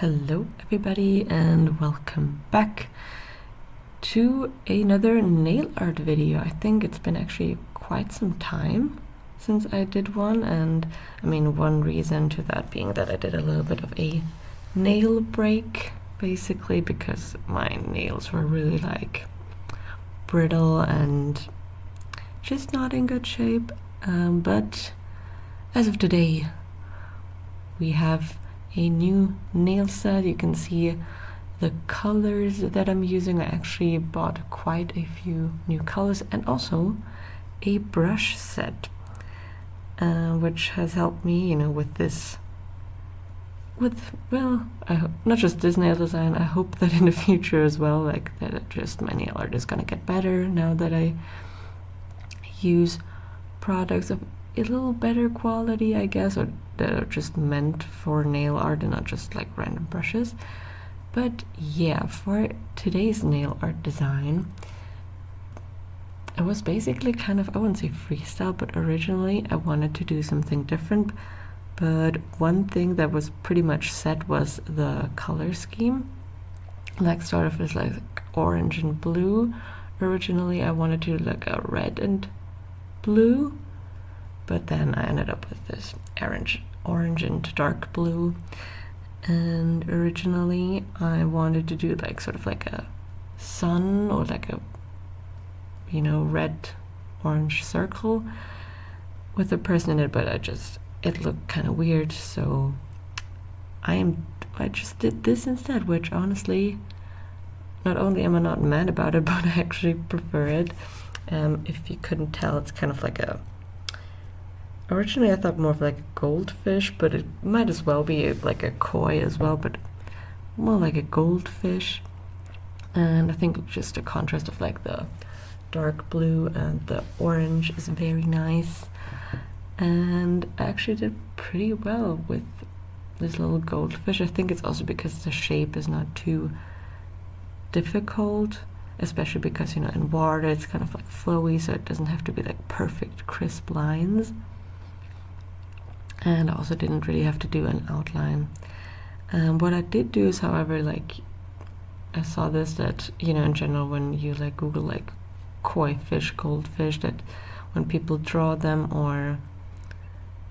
Hello everybody and welcome back to another nail art video. I think it's been actually quite some time since I did one, and I mean one reason to that being that I did a little bit of a nail break, basically because my nails were really like brittle and just not in good shape, but as of today we have a new nail set. You can see the colors that I'm using. I actually bought quite a few new colors and also a brush set, which has helped me, with this, I hope, not just this nail design, I hope that in the future as well, like that just my nail art is gonna get better now that I use products of a little better quality, I guess, or that are just meant for nail art and not just like random brushes. But yeah, for today's nail art design, it was basically kind of, I wouldn't say freestyle, but originally I wanted to do something different. But one thing that was pretty much set was the color scheme. Like sort of is like orange and blue. Originally I wanted to do like a red and blue, but then I ended up with this orange and dark blue. And originally I wanted to do like sort of like a sun or like a red orange circle with a person in it, but it looked kind of weird, so I just did this instead, which honestly, not only am I not mad about it, but I actually prefer it. If you couldn't tell, it's kind of like originally I thought more of like a goldfish, but it might as well be like a koi as well, but more like a goldfish. And I think just a contrast of like the dark blue and the orange is very nice. And I actually did pretty well with this little goldfish. I think it's also because the shape is not too difficult, especially because in water it's kind of like flowy, so it doesn't have to be like perfect crisp lines. And I also didn't really have to do an outline. What I did do is, however, like I saw this, that in general when you like Google like koi fish, goldfish, that when people draw them, or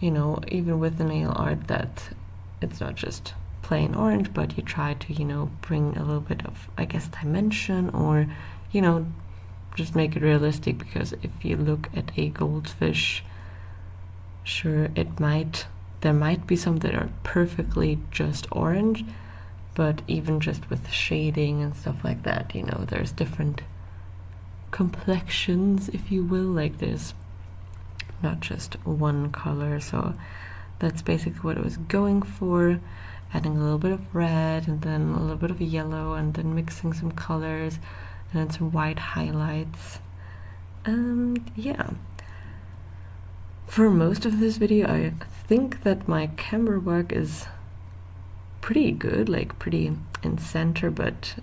even with the nail art, that it's not just plain orange, but you try to bring a little bit of, I guess, dimension, or just make it realistic, because if you look at a goldfish, sure, there might be some that are perfectly just orange, but even just with shading and stuff like that, there's different complexions, if you will, like there's not just one color. So that's basically what I was going for, adding a little bit of red and then a little bit of yellow, and then mixing some colors and then some white highlights. And yeah, for most of this video I think that my camera work is pretty good, like pretty in center, but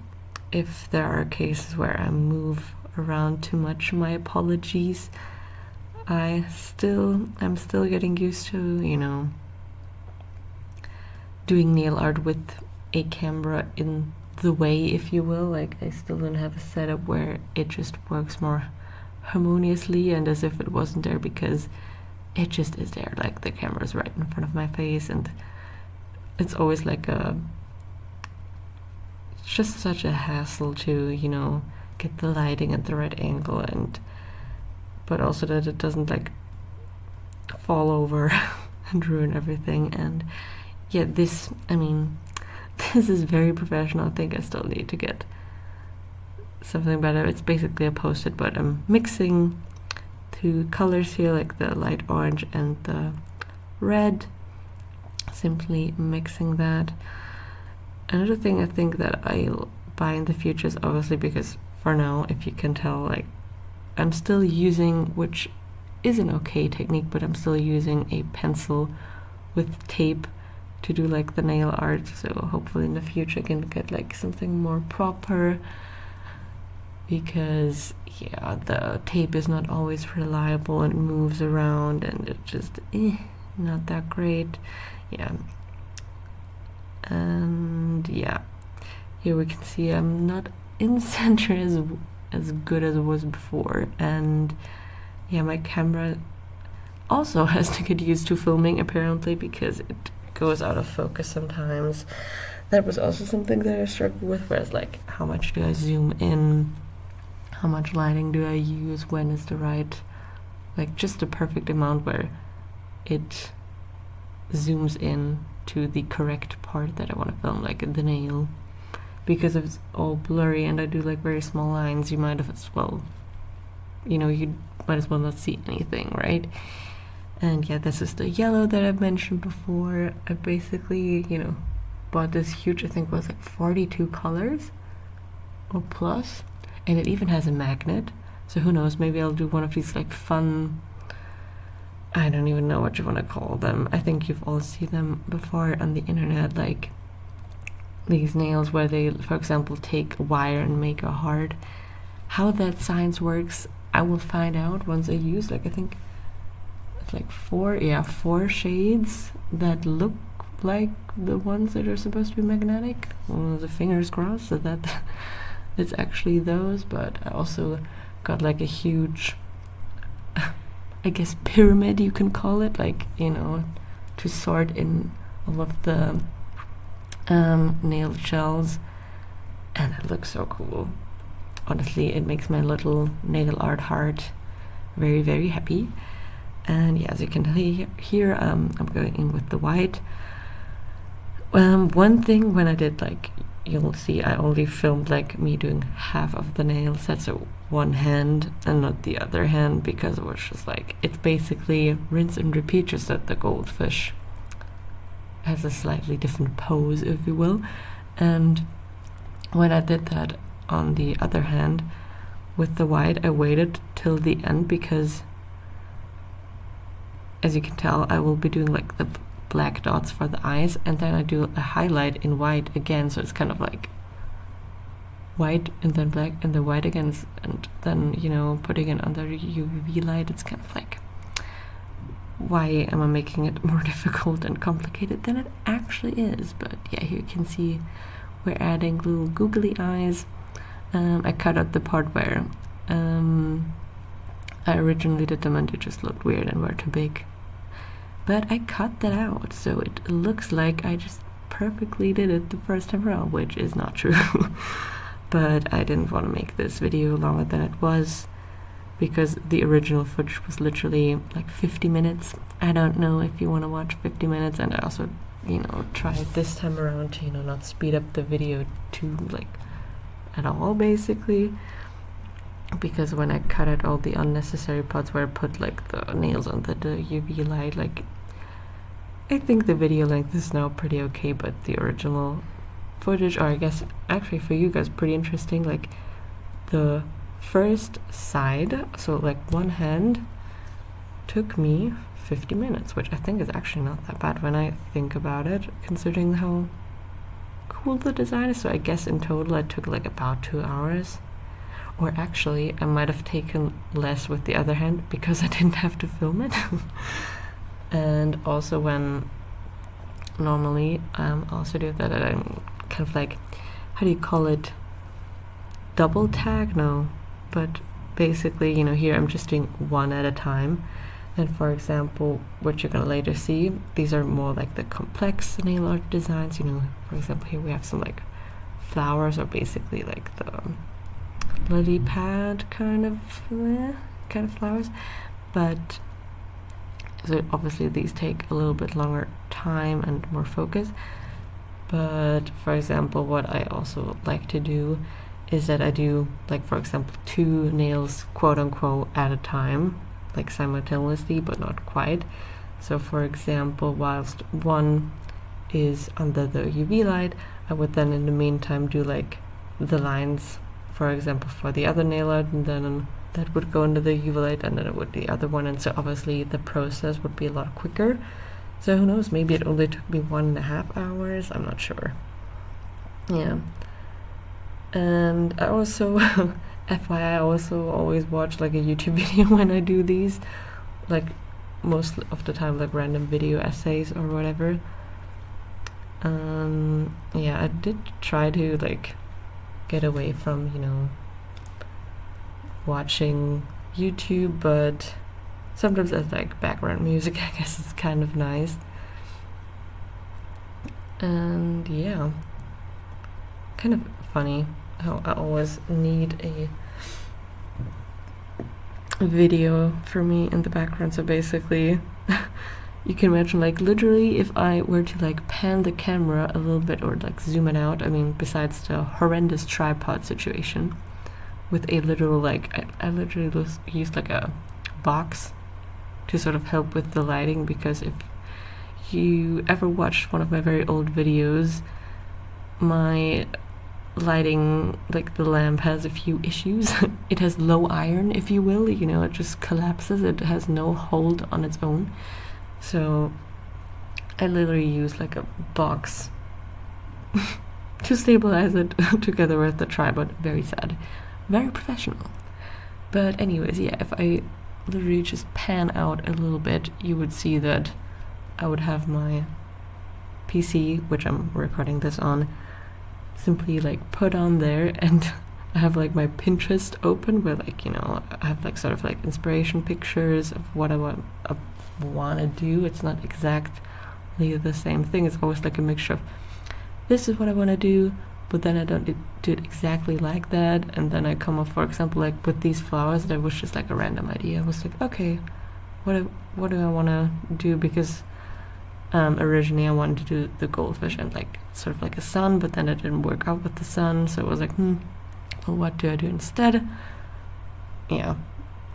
if there are cases where I move around too much, my apologies. I'm still getting used to doing nail art with a camera in the way, if you will. Like I still don't have a setup where it just works more harmoniously and as if it wasn't there, because it just is there. Like the camera's right in front of my face, and it's always like it's just such a hassle to get the lighting at the right angle, but also that it doesn't like fall over and ruin everything. And yeah, this is very professional. I think I still need to get something better. It's basically a post-it, but I'm mixing two colors here, like the light orange and the red, simply mixing that. Another thing I think that I'll buy in the future is, obviously, because for now, if you can tell, like I'm still using, which is an okay technique, but I'm still using a pencil with tape to do like the nail art. So hopefully in the future I can get like something more proper, because yeah, the tape is not always reliable and moves around, and it just not that great. Yeah, and yeah, here we can see I'm not in center as good as it was before, and yeah, my camera also has to get used to filming apparently, because it goes out of focus sometimes. That was also something that I struggled with, whereas like, how much do I zoom in, how much lighting do I use, when is the right, like just the perfect amount where it zooms in to the correct part that I want to film, like the nail. Because if it's all blurry and I do like very small lines, you might as well, you might as well not see anything, right? And yeah, this is the yellow that I've mentioned before. I basically, bought this huge, I think it was like 42 colors or plus, and it even has a magnet. So who knows, maybe I'll do one of these like fun, I don't even know what you want to call them. I think you've all seen them before on the internet, like these nails where they, for example, take wire and make a heart. How that science works, I will find out once I use, like, I think it's like four shades that look like the ones that are supposed to be magnetic. Well, the fingers crossed that it's actually those. But I also got like a huge, I guess, pyramid you can call it, like, to sort in all of the nail shells, and it looks so cool. Honestly, it makes my little nail art heart very, very happy. And yeah, as you can see here, I'm going in with the white. One thing when I did, like, you'll see I only filmed like me doing half of the nails. That's one hand and not the other hand, because it was just like, it's basically rinse and repeat, just that the goldfish has a slightly different pose, if you will. And when I did that on the other hand with the white, I waited till the end, because as you can tell, I will be doing like the black dots for the eyes, and then I do a highlight in white again, so it's kind of like white and then black and then white again, and then putting it under UV light. It's kind of like, why am I making it more difficult and complicated than it actually is? But yeah, here you can see we're adding little googly eyes. I cut out the part where I originally did them and they just looked weird and were too big. But I cut that out, so it looks like I just perfectly did it the first time around, which is not true. But I didn't want to make this video longer than it was, because the original footage was literally like 50 minutes. I don't know if you want to watch 50 minutes, and I also, tried this time around to, not speed up the video too, like, at all, basically. Because when I cut out all the unnecessary parts where I put like the nails under the UV light, like, I think the video length is now pretty okay, but the original footage, or I guess actually for you guys, pretty interesting. Like, the first side, so like one hand, took me 50 minutes, which I think is actually not that bad when I think about it, considering how cool the design is. So I guess in total it took like about 2 hours. Or actually, I might have taken less with the other hand, because I didn't have to film it. And also, when normally also do that, I'm kind of like, how do you call it? Double tag? No. But basically, here I'm just doing one at a time. And for example, what you're gonna later see, these are more like the complex nail art designs. For example, here we have some like flowers, or basically like the lily pad kind of flowers. But so obviously these take a little bit longer time and more focus. But for example, what I also like to do is that I do, like, for example, 2 nails quote unquote at a time, like simultaneously, but not quite. So for example, whilst one is under the UV light, I would then in the meantime do like the lines, for example, for the other nail art, and then that would go under the UV light, and then it would the other one. And so obviously the process would be a lot quicker. So who knows, maybe it only took me 1.5 hours, I'm not sure. Yeah. And I also FYI, I also always watch like a YouTube video when I do these, like most of the time like random video essays or whatever. Yeah, I did try to like get away from, you know, watching YouTube, but sometimes as like background music, I guess it's kind of nice. And yeah, kind of funny how I always need a video for me in the background. So basically, you can imagine like literally if I were to like pan the camera a little bit or like zoom it out, I mean, besides the horrendous tripod situation with a literal like, I literally used like a box to sort of help with the lighting, because if you ever watched one of my very old videos, my lighting, like the lamp has a few issues. It has low iron, if you will, you know, it just collapses, it has no hold on its own. So I literally use like a box to stabilize it together with the tripod. Very sad, very professional. But anyways, yeah, if I literally just pan out a little bit, you would see that I would have my PC, which I'm recording this on, simply like put on there, and I have like my Pinterest open where like, you know, I have like sort of like inspiration pictures of what I want to do. It's not exactly the same thing. It's always like a mixture of this is what I want to do, but then I don't do it exactly like that, and then I come up, for example, like with these flowers, that was just like a random idea. I was like, okay, what do I want to do? Because originally I wanted to do the goldfish and like sort of like a sun, but then it didn't work out with the sun, so it was like, well, what do I do instead? Yeah,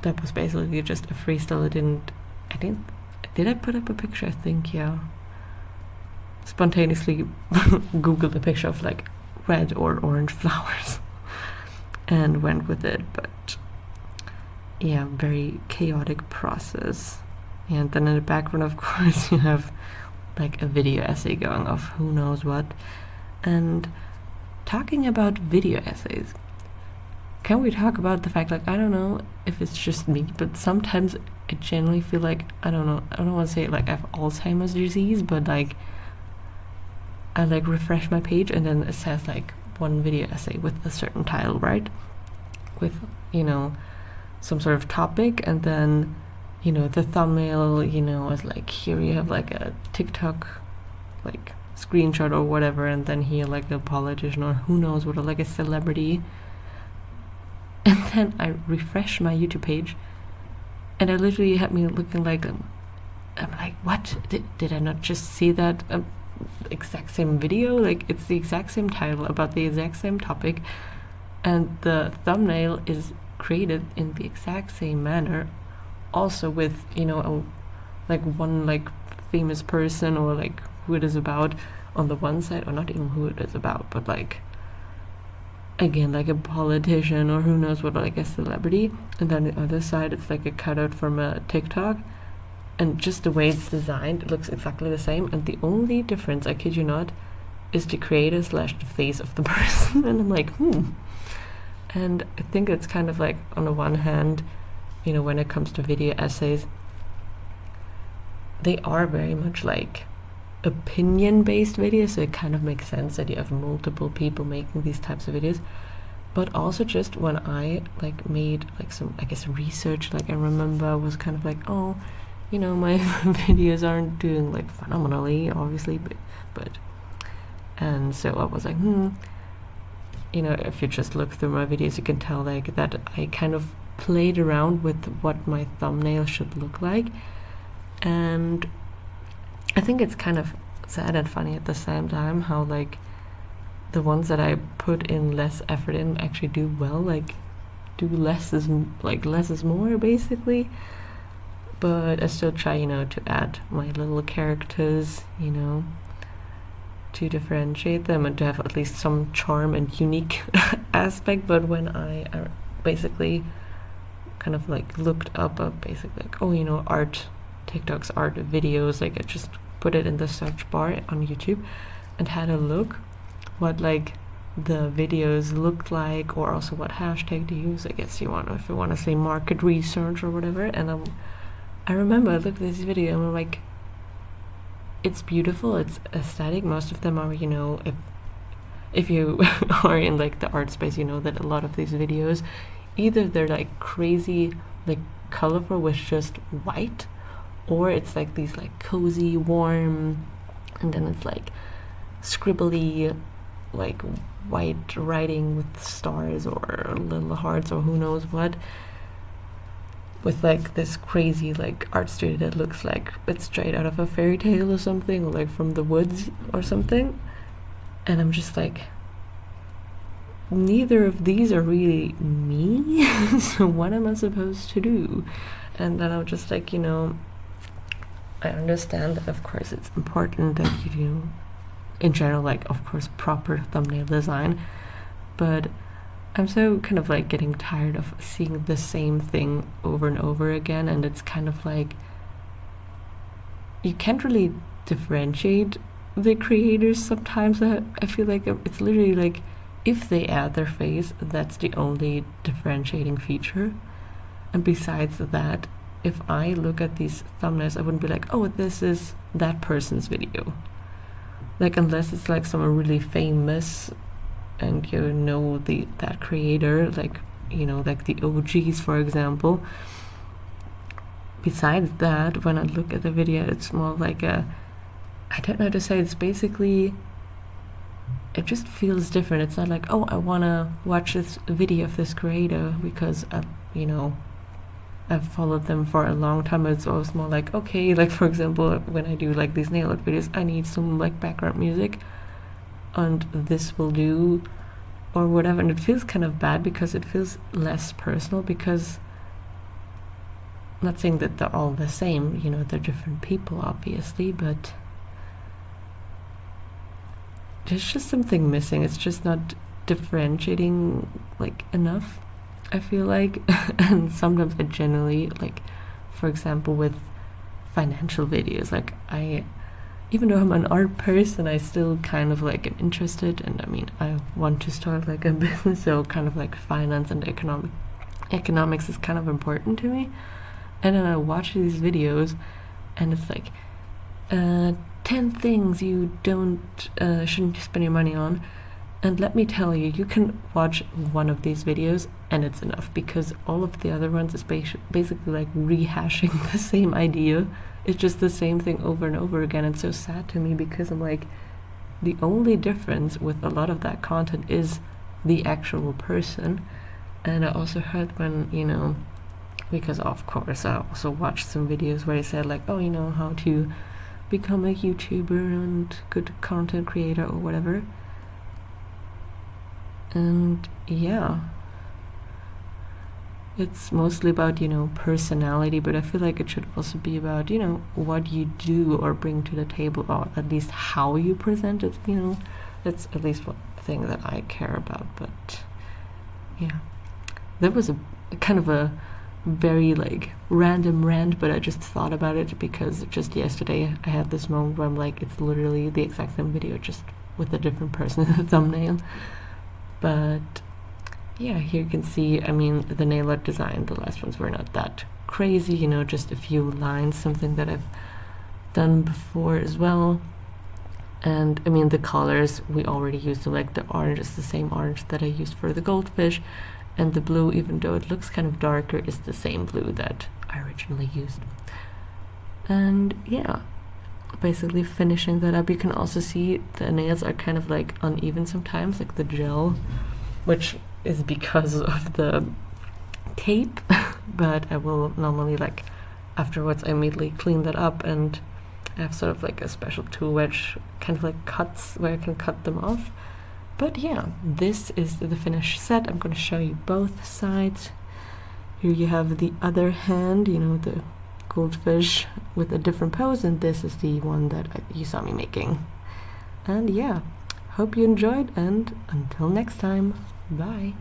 that was basically just a freestyle. Did I put up a picture? I think, yeah. Spontaneously googled a picture of like red or orange flowers and went with it, but yeah, very chaotic process. And then in the background, of course, you have like a video essay going of who knows what. And talking about video essays, can we talk about the fact, like, I don't know if it's just me, but sometimes I genuinely feel like, I don't want to say like I have Alzheimer's disease, but like I like refresh my page and then it says like one video essay with a certain title, right? With, you know, some sort of topic, and then, you know, the thumbnail, you know, is like, here you have like a TikTok like screenshot or whatever, and then here like a politician or who knows what, or like a celebrity. And then I refresh my YouTube page and I literally had me looking like, I'm like, what? Did I not just see that exact same video? Like, it's the exact same title about the exact same topic, and the thumbnail is created in the exact same manner, also with, you know, like one like famous person or like who it is about on the one side, or not even who it is about, but like again like a politician or who knows what, like a celebrity, and then the other side it's like a cutout from a TikTok. And just the way it's designed, it looks exactly the same, and the only difference, I kid you not, is the creator / the face of the person. And I'm like, and I think it's kind of like, on the one hand, you know, when it comes to video essays, they are very much like opinion-based videos, so it kind of makes sense that you have multiple people making these types of videos. But also just when I like made like some, I guess, research, like I remember I was kind of like, oh, you know, my videos aren't doing like phenomenally, obviously, but and so I was like, you know, if you just look through my videos, you can tell like that I kind of played around with what my thumbnail should look like, and I think it's kind of sad and funny at the same time how like the ones that I put in less effort in actually do well, like do less is more basically. But I still try, you know, to add my little characters, you know, to differentiate them and to have at least some charm and unique aspect. But when I basically kind of like looked up basically like, oh, you know, art, TikTok's art videos, like I just put it in the search bar on YouTube and had a look what like the videos looked like, or also what hashtag to use, I guess, if you want to say market research or whatever. And I remember I looked at this video and I'm like, it's beautiful, it's aesthetic. Most of them are, you know, if you are in like the art space, you know that a lot of these videos, either they're like crazy, like colorful with just white, or it's like these like cozy, warm, and then it's like scribbly, like white writing with stars or little hearts or who knows what, with like this crazy like art studio that looks like it's straight out of a fairy tale or something, or like from the woods or something. And I'm just like, neither of these are really me. So what am I supposed to do? And then I'm just like, you know, I understand that of course it's important that you do, in general, like of course proper thumbnail design, but I'm so kind of like getting tired of seeing the same thing over and over again, and it's kind of like you can't really differentiate the creators sometimes. I feel like it's literally like if they add their face, that's the only differentiating feature, and besides that, if I look at these thumbnails, I wouldn't be like, oh, this is that person's video. Like, unless it's like someone really famous and you know that creator, like, you know, like the OGs, for example. Besides that, when I look at the video, it's more like I don't know how to say, it's basically, it just feels different. It's not like, oh, I want to watch this video of this creator because, you know, I've followed them for a long time. It's always more like, okay, like for example, when I do like these nail art videos, I need some like background music, and this will do, or whatever. And it feels kind of bad because it feels less personal, because I'm not saying that they're all the same, you know, they're different people obviously, but there's just something missing. It's just not differentiating like enough, I feel like. And sometimes I generally, like for example with financial videos, like even though I'm an art person, I still kind of like am interested, and I mean I want to start like a business, so kind of like finance and economics is kind of important to me. And then I watch these videos and it's like 10 things you shouldn't spend your money on. And let me tell you, you can watch one of these videos and it's enough, because all of the other ones is basically like rehashing the same idea. It's just the same thing over and over again. It's so sad to me, because I'm like, the only difference with a lot of that content is the actual person. And I also heard when, you know, because of course I also watched some videos where I said like, oh, you know, how to become a YouTuber and good content creator or whatever. And yeah, it's mostly about, you know, personality, but I feel like it should also be about, you know, what you do or bring to the table, or at least how you present it, you know. That's at least one thing that I care about. But yeah, that was a kind of a very like random rant, but I just thought about it because just yesterday I had this moment where I'm like, it's literally the exact same video, just with a different person in the thumbnail. But yeah, here you can see, I mean, the nail art design, the last ones were not that crazy, you know, just a few lines, something that I've done before as well. And I mean, the colors we already used, so like the orange is the same orange that I used for the goldfish, and the blue, even though it looks kind of darker, is the same blue that I originally used. And yeah, basically finishing that up. You can also see the nails are kind of like uneven sometimes, like the gel, which is because of the tape. But I will normally, like afterwards, I immediately clean that up, and I have sort of like a special tool which kind of like cuts, where I can cut them off. But yeah, this is the finished set. I'm going to show you both sides. Here you have the other hand, you know, the goldfish with a different pose, and this is the one that you saw me making. And yeah, hope you enjoyed, and until next time, bye.